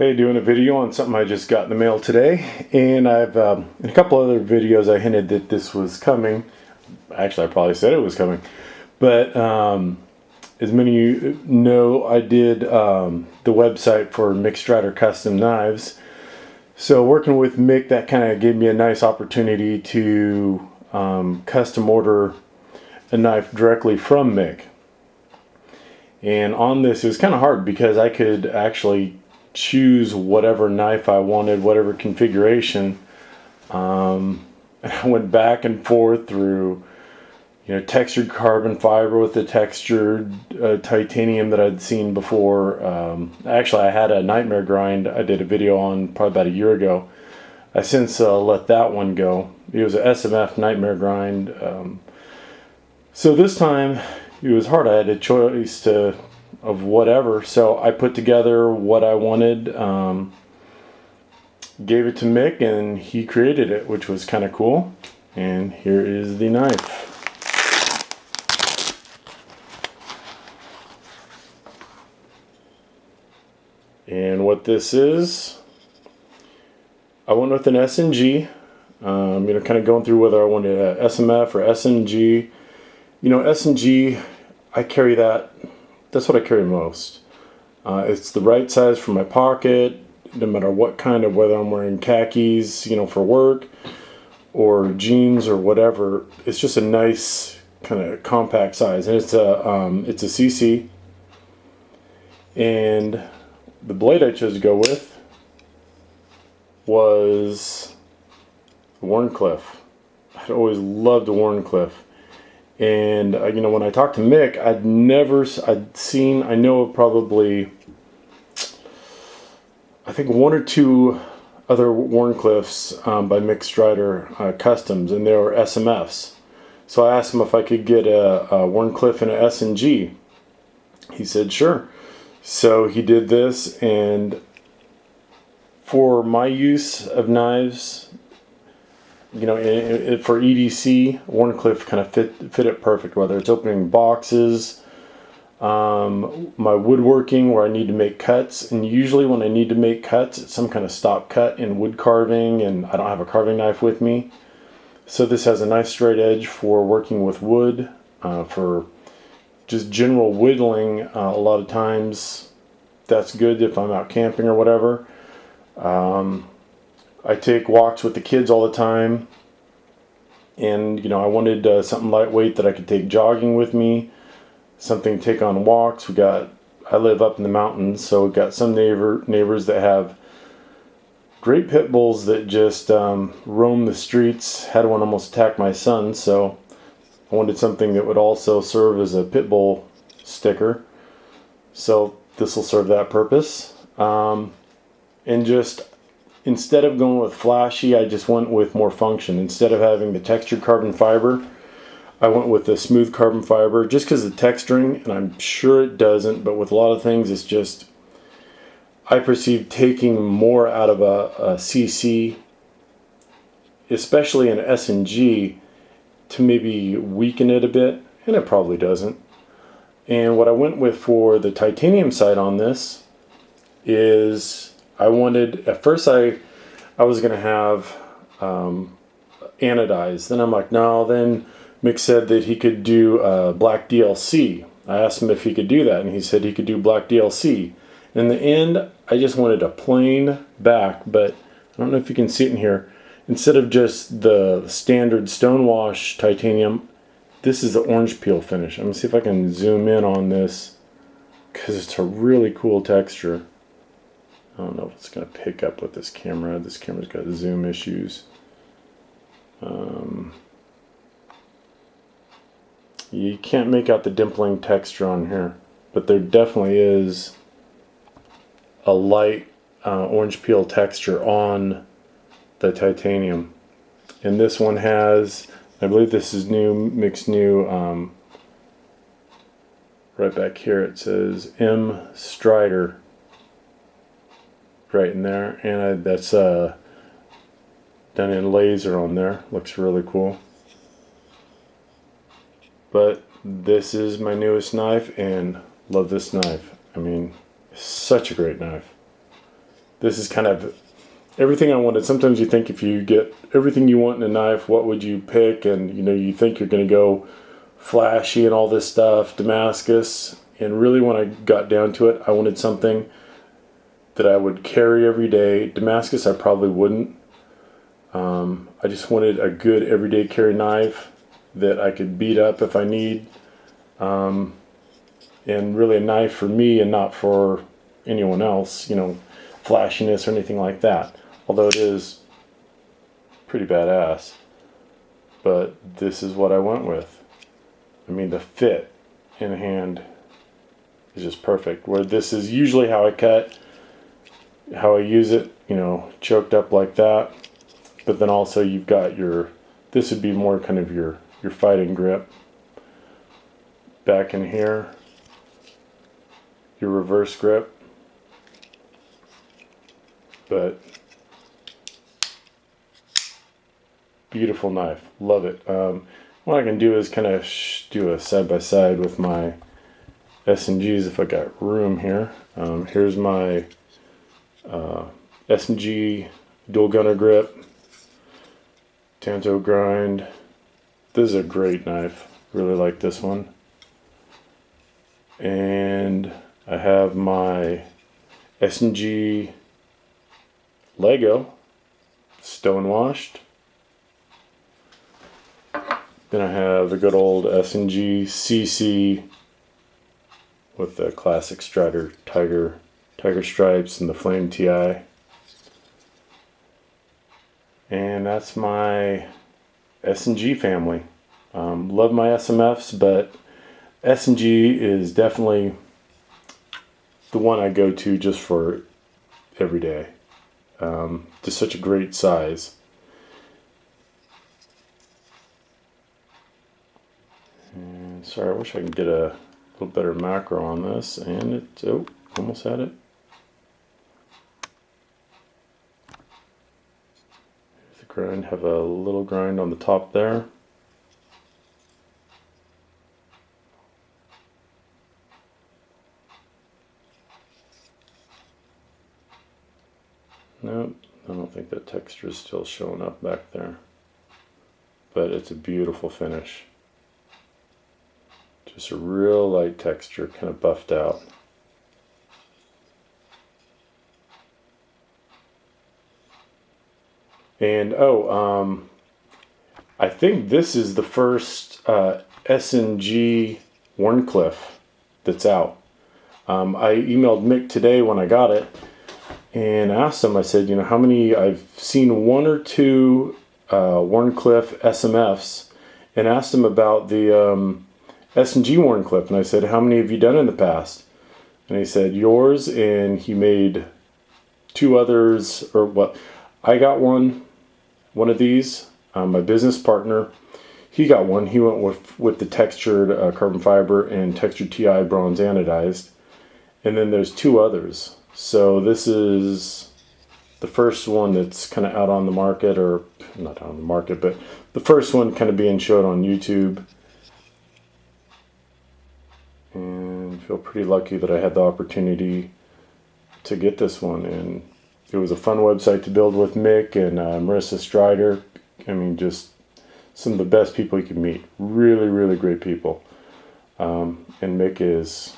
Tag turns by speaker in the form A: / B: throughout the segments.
A: Hey, doing a video on something I just got in the mail today, and I've in a couple other videos I hinted that this was coming. Actually, I probably said it was coming, but as many of you know, I did the website for Mick Strider Custom Knives. So working with Mick, that kind of gave me a nice opportunity to custom order a knife directly from Mick. And on this, it was kind of hard because I could actually choose whatever knife I wanted, whatever configuration. I went back and forth through, textured carbon fiber with the textured titanium that I'd seen before. Actually, I had a nightmare grind I did a video on probably about a year ago. I since let that one go. It was an SMF nightmare grind. So this time it was hard. I had a choice of whatever, so I put together what I wanted, gave it to Mick, and he created it, which was kind of cool. And here is the knife. And what this is, I went with an SnG. Kind of going through whether I wanted a SMF or SnG. SnG, I carry that. That's what I carry most. It's the right size for my pocket, no matter what kind of, whether I'm wearing khakis, for work, or jeans or whatever. It's just a nice kind of compact size, and it's a CC. And the blade I chose to go with was Wharncliffe. I'd always loved Wharncliffe. And when I talked to Mick, I know of probably, I think one or two other Wharncliffes by Mick Strider Customs, and they were SMFs. So I asked him if I could get a Wharncliffe and a SnG. He said sure. So he did this, and for my use of knives, for EDC, Wharncliffe kind of fit it perfect, whether it's opening boxes, my woodworking where I need to make cuts. And usually when I need to make cuts, it's some kind of stop cut in wood carving, and I don't have a carving knife with me. So this has a nice straight edge for working with wood, for just general whittling. A lot of times that's good if I'm out camping or whatever. I take walks with the kids all the time, and I wanted something lightweight that I could take jogging with me, something to take on walks. I live up in the mountains, so we've got some neighbors that have great pit bulls that just roam the streets. Had one almost attack my son, so I wanted something that would also serve as a pit bull sticker. So this will serve that purpose. And just instead of going with flashy, I just went with more function. Instead of having the textured carbon fiber, I went with the smooth carbon fiber just because of the texturing, and I'm sure it doesn't, but with a lot of things, it's just, I perceive taking more out of a CC, especially an SnG, to maybe weaken it a bit, and it probably doesn't. And what I went with for the titanium side on this is, at first I was going to have anodized. Then I'm like, no. Then Mick said that he could do black DLC. I asked him if he could do that, and he said he could do black DLC. In the end, I just wanted a plain back, but I don't know if you can see it in here. Instead of just the standard stonewash titanium, this is the orange peel finish. I'm going to see if I can zoom in on this, because it's a really cool texture. I don't know if it's going to pick up with this camera. This camera's got zoom issues. You can't make out the dimpling texture on here, but there definitely is a light orange peel texture on the titanium. And this one has, I believe this is Mick's new, right back here it says M Strider. Right in there, and that's done in laser on there. Looks really cool. But this is my newest knife, and love this knife. I mean, such a great knife. This is kind of everything I wanted. Sometimes you think if you get everything you want in a knife, what would you pick? And you think you're going to go flashy and all this stuff, Damascus. And really when I got down to it, I wanted something that I would carry every day. Damascus I probably wouldn't. I just wanted a good everyday carry knife that I could beat up if I need. And really a knife for me and not for anyone else, flashiness or anything like that. Although it is pretty badass. But this is what I went with. I mean, the fit in hand is just perfect. Where this is usually how I cut, how I use it, choked up like that. But then also you've got this would be more kind of your fighting grip. Back in here, your reverse grip. But beautiful knife, love it. What I can do is kind of do a side by side with my SnGs if I got room here. Here's my SnG dual gunner grip, Tanto grind. This is a great knife, really like this one. And I have my SnG Lego, stonewashed. Then I have the good old SnG CC with the classic Strider tiger stripes and the Flame TI. And that's my SnG family. Love my SMFs, but SnG is definitely the one I go to just for every day. Just such a great size. And sorry, I wish I could get a little better macro on this. And almost had it. Here's the grind. Have a little grind on the top there. Nope, I don't think that texture is still showing up back there. But it's a beautiful finish. Just a real light texture, kind of buffed out. And I think this is the first SnG Wharncliffe that's out. I emailed Mick today when I got it and asked him, I said, how many, I've seen one or two Wharncliffe SMFs, and asked him about the SnG Wharncliffe, and I said, how many have you done in the past? And he said, yours, and he made two others, or what, I got one of these, my business partner, he got one, he went with the textured carbon fiber and textured TI bronze anodized, and then there's two others. So this is the first one that's kind of out on the market, or not on the market, but the first one kind of being showed on YouTube. And feel pretty lucky that I had the opportunity to get this one. And it was a fun website to build with Mick and Marissa Strider. I mean, just some of the best people you can meet. Really, really great people. And Mick is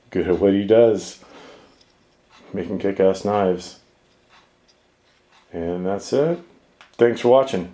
A: good at what he does, making kick-ass knives. And that's it. Thanks for watching.